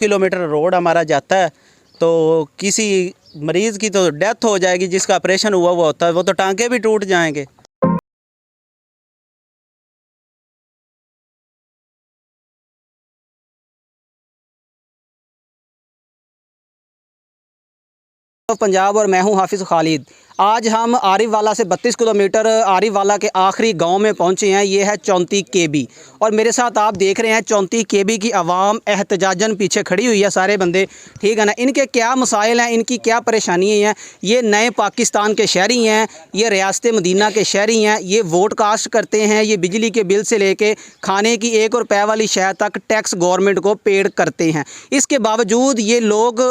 Kilometre road हमारा जाता है तो किसी मरीज़ की तो डेथ हो जाएगी, जिसका ऑपरेशन हुआ होता है वो तो टांके भी टूट जाएंगे। पंजाब और मैं हूं हाफिज़ खालिद। आज हम आरिफ वाला से 32 किलोमीटर आरिफ वाला के आखिरी गांव में पहुंचे हैं। ये है 34 KB और मेरे साथ आप देख रहे हैं 34 KB की आवाम एहतजाजन पीछे खड़ी हुई है, सारे बंदे, ठीक है ना। इनके क्या मसाइल हैं, इनकी क्या परेशानियाँ हैं। ये नए पाकिस्तान के शहरी हैं, ये रियासत मदीना के शहरी हैं, ये वोट कास्ट करते हैं, ये बिजली के बिल से लेके खाने की 1 रुपये वाली शय तक टैक्स गवर्नमेंट को पेड करते हैं। इसके बावजूद ये लोग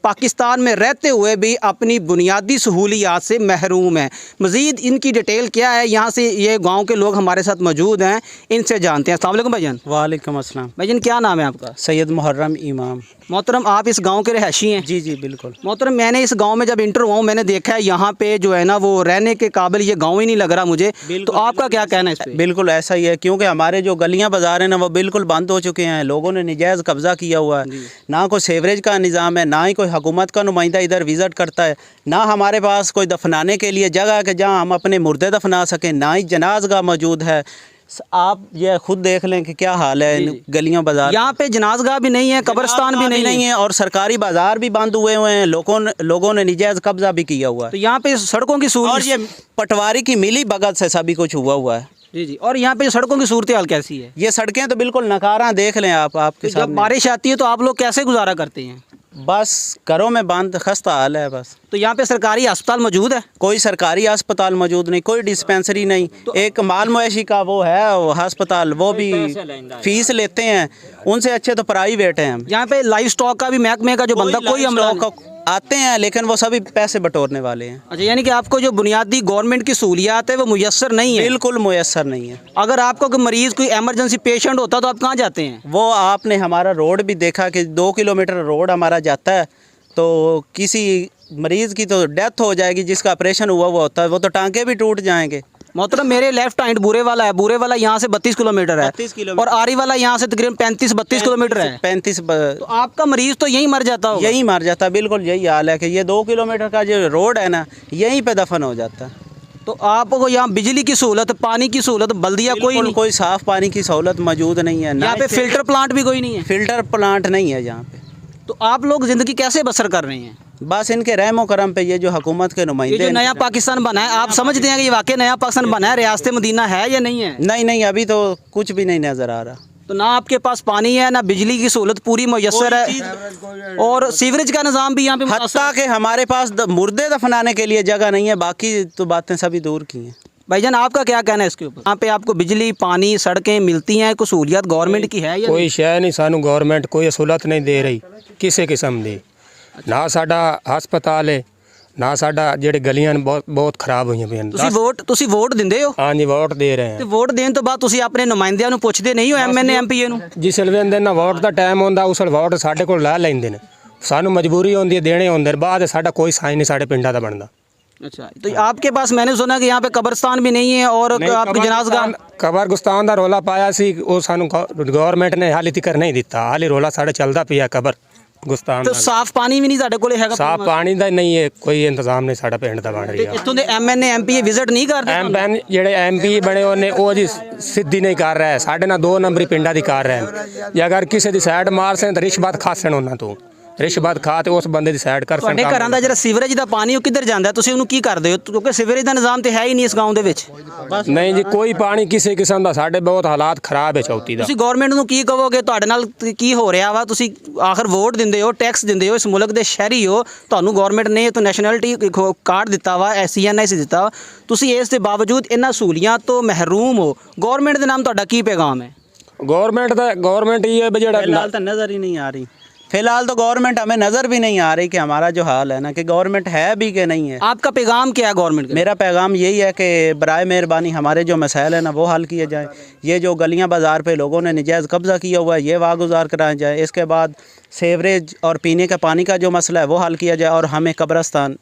पाकिस्तान में रहते हुए भी अपनी बुनियादी सहूलियात से महरूम है। मज़ीद इनकी डिटेल क्या है, यहाँ से ये गांव के लोग हमारे साथ मौजूद हैं, इनसे जानते हैं। अस्सलाम वालेकुम भाईजान। वालेकुम अस्सलाम। भाईजान क्या नाम है आपका? सैयद मुहर्रम इमाम। मोहतरम आप इस गांव के रहशी हैं? जी जी बिल्कुल। मोहतरम मैंने इस गांव में जब इंटर हुआ हूँ मैंने देखा है यहाँ पे जो है ना वो रहने के काबिल ये गांव ही नहीं लग रहा मुझे। तो आपका क्या कहना है इस पे? बिल्कुल ऐसा ही है, क्योंकि हमारे जो गलियां बाजार हैं ना वो बिल्कुल बंद हो चुके हैं। लोगों ने नजायज़ कब्ज़ा किया हुआ है। ना कोई सीवरेज का निज़ाम है, ना ही कोई हुकूमत का नुमाइंदा इधर विज़िट करता है, ना हमारे पास कोई दफनाने के लिए जगह है कि जहाँ हम अपने मुर्दे दफना सकें, ना ही जनाज़गाह मौजूद है। आप ये खुद देख लें कि क्या हाल है इन गलियों बाजार। यहाँ पे जनाज़गाह भी नहीं है, कब्रिस्तान भी नहीं है और सरकारी बाजार भी बंद हुए हुए हैं। लोगों ने नजायज़ कब्जा भी किया हुआ है। तो यहाँ पे सड़कों की और ये पटवारी की मिली भगत से सभी कुछ हुआ है। जी जी। और यहाँ पे सड़कों की सूरत हाल कैसी है? ये सड़कें तो बिल्कुल नकारा, देख लें आपके जब बारिश आती है तो आप लोग कैसे गुजारा करते हैं? बस घरों में बंद, खस्ता हाल है बस। तो यहाँ पे सरकारी अस्पताल मौजूद है? कोई सरकारी अस्पताल मौजूद नहीं, कोई डिस्पेंसरी नहीं। तो एक माल मवेशी का वो है वो अस्पताल, वो भी फीस लेते हैं। उनसे अच्छे तो प्राइवेट हैं। यहाँ पे लाइव स्टॉक का भी महकमे का जो बंदा कोई अमला आते हैं, लेकिन वो सभी पैसे बटोरने वाले हैं। अच्छा, यानी कि आपको जो बुनियादी गवर्नमेंट की सहूलियात है वो मुयस्सर नहीं है? बिल्कुल मुयस्सर नहीं है। अगर आपको कोई मरीज़ कोई एमरजेंसी पेशेंट होता तो आप कहाँ जाते हैं? वो आपने हमारा रोड भी देखा कि 2 किलोमीटर रोड हमारा जाता है तो किसी मरीज़ की तो डेथ हो जाएगी, जिसका ऑपरेशन हुआ होता है वो तो टांके भी टूट जाएंगे। मोहतरम मेरे लेफ्ट हैंड बूरे वाला है, बूरे वाला यहाँ से 32 किलोमीटर है, 32 किलोमीटर। और आरी वाला यहाँ से तकरीबन 35-32 किलोमीटर है। 35। तो आपका मरीज तो यहीं मर जाता होगा? यहीं मर जाता, बिल्कुल यही हाल है कि ये 2 किलोमीटर का जो रोड है ना यहीं पे दफन हो जाता है। तो आपको यहाँ बिजली की सहूलत, पानी की सहूलत, बल्दिया कोई नहीं? कोई साफ़ पानी की सहूलत मौजूद नहीं है। यहाँ पे फिल्टर प्लांट भी कोई नहीं है? फिल्टर प्लांट नहीं है यहाँ पे। तो आप लोग ज़िंदगी कैसे बसर कर रहे हैं? बस इनके रहमो करम पे ये जो हुकूमत के नुमाइंदे, ये जो नया पाकिस्तान बना है, आप समझते हैं कि ये वाकई नया पाकिस्तान बना है, रियासत मदीना है या नहीं है? नहीं, अभी तो कुछ भी नहीं नज़र आ रहा। तो ना आपके पास पानी है, ना बिजली की सहूलत पूरी मुयस्सर है, और सीवरेज का निज़ाम भी यहाँ पे हत्ता कि हमारे पास मुर्दे दफनाने के लिए जगह नहीं है। बाकी तो बातें सभी दूर की हैं। भाईजान आपका क्या कहना है इसके ऊपर? यहाँ पे आपको बिजली, पानी, सड़कें मिलती हैं, कोई सहूलियत गवर्नमेंट की है या कोई शय नहीं? सानू गवर्नमेंट कोई सहूलत नहीं दे रही किसी किस्म की। ना साडा हस्पताल है, ना साडा ਜਿਹੜੇ ਗਲੀਆਂ ਬਹੁਤ ਖਰਾਬ ਹੋਈਆਂ ਪਈਆਂ। ਤੁਸੀਂ ਵੋਟ ਦਿੰਦੇ ਹੋ? ਹਾਂਜੀ ਵੋਟ ਦੇ ਰਹੇ ਹਾਂ। ਤੇ ਵੋਟ ਦੇਣ ਤੋਂ ਬਾਅਦ ਤੁਸੀਂ ਆਪਣੇ ਨੁਮਾਇੰਦਿਆਂ ਨੂੰ ਪੁੱਛਦੇ ਨਹੀਂ ਹੋ, MNA MPA ਨੂੰ? ਜਿਸ ਵੇਲੇ ਨਾ ਵੋਟ ਦਾ ਟਾਈਮ ਹੁੰਦਾ ਉਸ ਵੇਲੇ ਵੋਟ ਸਾਡੇ ਕੋਲ ਲੈ ਲੈਂਦੇ ਨੇ। ਸਾਨੂੰ ਮਜਬੂਰੀ ਹੁੰਦੀ ਹੈ ਦੇਣੇ ਹੁੰਦੇ, ਬਾਅਦ ਸਾਡਾ ਕੋਈ ਸਾਈਨ नहीं ਸਾਡੇ ਪਿੰਡਾਂ ਦਾ ਬਣਦਾ। अच्छा, तो आपके पास मैंने सुना कि यहाँ पे कब्रिस्तान भी नहीं है और आपकी जनाज़गाह कब्रिस्तान ਦਾ ਰੋਲਾ ਪਾਇਆ ਸੀ, ਉਹ ਸਾਨੂੰ ਗਵਰਨਮੈਂਟ ਨੇ ਹਾਲੇ ਤੱਕ ਨਹੀਂ ਦਿੱਤਾ। ਹਾਲੇ ਰੋਲਾ ਸਾਡਾ ਚੱਲਦਾ ਪਿਆ ਕਬਰਸਤਾਨ तो साफ पानी भी नहीं साढ़े कोल हैगा? साफ पानी ਦਾ ਨਹੀਂ ਹੈ, ਕੋਈ ਇੰਤਜ਼ਾਮ ਨਹੀਂ ਸਾਡਾ ਪਿੰਡ ਦਾ ਬਣ ਰਿਹਾ। ਇੱਥੋਂ ਦੇ MNA MPA ਵਿਜ਼ਿਟ ਨਹੀਂ ਕਰਦੇ? ਜਿਹੜੇ MP ਬਣੇ ਉਹਨੇ ਉਹ ਜੀ ਸਿੱਧੀ ਨਹੀਂ ਕਰ ਰਿਹਾ, ਸਾਡੇ ਨਾਲ 2 ਨੰਬਰੀ ਪਿੰਡਾਂ ਦੀ ਕਰ ਰਹੇ। ਜੇ ਅਗਰ ਕਿਸੇ ਦੀ ਸਾਈਡ ਮਾਰ ਸਨ ਤਾਂ ਰਿਸ਼ਵਤ ਖਾਸਣ ਉਹਨਾਂ ਤੋਂ, ਰਿਸ਼ਵਤ ਖਾ ਤੇ ਉਸ ਬੰਦੇ ਦੀ ਸਾਈਡ ਕਰ ਸਨ। ਤੁਹਾਡੇ ਘਰਾਂ ਦਾ ਜਿਹੜਾ ਸੀਵਰੇਜ ਦਾ ਪਾਣੀ ਉਹ ਕਿੱਧਰ ਜਾਂਦਾ, ਤੁਸੀਂ ਉਹਨੂੰ ਕੀ ਕਰਦੇ ਹੋ? ਕਿਉਂਕਿ ਸੀਵਰੇਜ ਦਾ ਨਿਜ਼ਾਮ ਤੇ ਹੈ ਹੀ ਨਹੀਂ ਇਸ ਗਾਉਂ ਦੇ ਵਿੱਚ। ਨਹੀਂ ਜੀ ਕੋਈ ਪਾਣੀ ਕਿਸੇ ਕਿਸਮ ਦਾ, ਸਾਡੇ ਬਹੁਤ ਹਾਲਾਤ ਖਰਾਬ ਹੈ ਚੌਥੀ ਦਾ। ਤੁਸੀਂ ਗਵਰਨਮੈਂਟ ਨੂੰ ਕੀ ਕਹੋਗੇ? ਤੁਹਾਡੇ ਨਾਲ ਕੀ ਹੋ ਰਿਹਾ ਵਾ? ਤੁਸੀਂ ਆਖਰ ਵੋਟ ਦਿੰਦੇ ਹੋ, ਟੈਕਸ ਦਿੰਦੇ ਹੋ, ਇਸ ਮੁਲਕ ਦੇ ਸ਼ਹਿਰੀ ਹੋ, ਤੁਹਾਨੂੰ ਗਵਰਨਮੈਂਟ ਨੇ ਤਾਂ ਨੈਸ਼ਨੈਲਿਟੀ ਕਾਰਡ ਦਿੱਤਾ ਵਾ, CNIC ਦਿੱਤਾ, ਤੁਸੀਂ ਇਸ ਦੇ ਬਾਵਜੂਦ ਇਹਨਾਂ ਸਹੂਲੀਅਤ ਤੋਂ ਮਹਿਰੂਮ ਹੋ। ਗਵਰਨਮੈਂਟ ਦੇ ਨਾਮ ਤੁਹਾਡਾ ਕੀ ਪੈगाम ਹੈ? गवर्नमेंट ये ਜਿਹੜਾ फिलहाल तो नज़र ही नहीं आ रही। फिलहाल तो गवर्नमेंट हमें नज़र भी नहीं आ रही कि हमारा जो हाल है ना कि गवर्नमेंट है भी कि नहीं है। आपका पैगाम क्या है गवर्नमेंट का? मेरा पैगाम यही है कि बराए मेहरबानी हमारे जो मसाइल हैं ना वो हल किए जाएँ। ये जो गलियाँ बाज़ार पे लोगों ने नजायज़ कब्ज़ा किया हुआ है ये वागुजार कराया जाए। इसके बाद सीवरेज और पीने का पानी का जो मसला है वो हल किया जाए और हमें कब्रिस्तान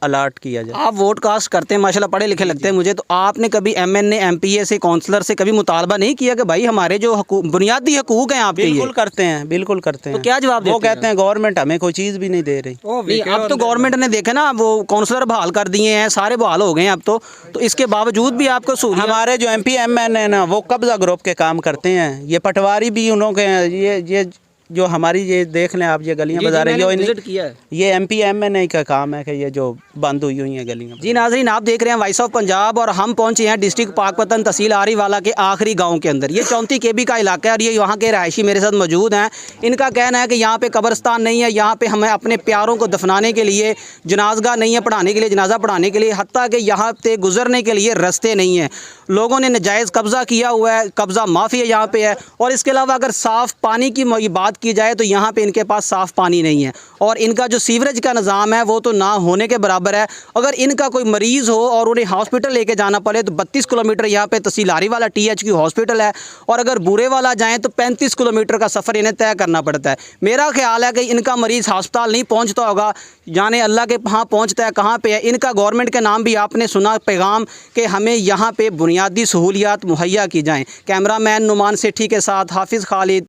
अलर्ट किया जाए। आप वोट कास्ट करते हैं, माशाल्लाह पढ़े लिखे लगते हैं मुझे, तो आपने कभी एमएनए एमपीए से, काउंसलर से कभी मुतालबा नहीं किया कि भाई हमारे जो बुनियादी हकूक हैं आपके, बिल्कुल करते हैं, बिल्कुल करते हैं। तो क्या जवाब वो देते हैं? कहते हैं गवर्नमेंट हमें कोई चीज़ भी नहीं दे रही। नहीं, अब तो गवर्नमेंट ने देखे ना, वो काउंसलर बहाल कर दिए हैं, सारे बहाल हो गए हैं अब तो इसके बावजूद भी आपको सहूलियत। हमारे जो MP MN है ना, वो कब्जा ग्रुप के काम करते हैं। ये पटवारी भी उन्हों के हैं। ये जो हमारी ये देख लें आप, ये गलियां बाजारें जो विजिट किया है। ये MP MN का काम है कि ये जो बंद हुई हैं गलियां। जी नाज़रीन, आप देख रहे हैं वॉइस ऑफ पंजाब और हम पहुंचे हैं डिस्ट्रिक्ट पाकपतन तहसील आरीवाला के आखिरी गांव के अंदर। ये 34 KB का इलाका है और ये यहाँ के रहायशी मेरे साथ मौजूद हैं। इनका कहना है कि यहाँ पे कब्रिस्तान नहीं है, यहाँ पे हमें अपने प्यारों को दफनाने के लिए जनाजगा नहीं है, पढ़ाने के लिए, जनाजा पढ़ाने के लिए, हत्ता कि यहाँ पे गुजरने के लिए रास्ते नहीं हैं। लोगों ने नजायज़ कब्ज़ा किया हुआ है, कब्ज़ा माफ़ी है यहाँ पे है। और इसके अलावा अगर साफ़ पानी की बात की जाए तो यहाँ पे इनके पास साफ़ पानी नहीं है और इनका जो सीवरेज का निज़ाम है वो तो ना होने के बराबर है। अगर इनका कोई मरीज़ हो और उन्हें हॉस्पिटल लेके जाना पड़े तो 32 किलोमीटर यहाँ पे तहसील आरीवाला THQ हॉस्पिटल है, और अगर बुरे वाला जाएँ तो 35 किलोमीटर का सफ़र इन्हें तय करना पड़ता है। मेरा ख्याल है कि इनका मरीज़ हस्पताल नहीं पहुँचता होगा, जाने अल्लाह के वहाँ पहुँचता है कहाँ पर है। इनका गवर्नमेंट के नाम भी आपने सुना पैगाम कि हमें यहाँ पर बुनियादी सहूलियात मुहैया की जाएँ। कैमरा मैन नुमान सेठी के साथ हाफिज़ खालिद।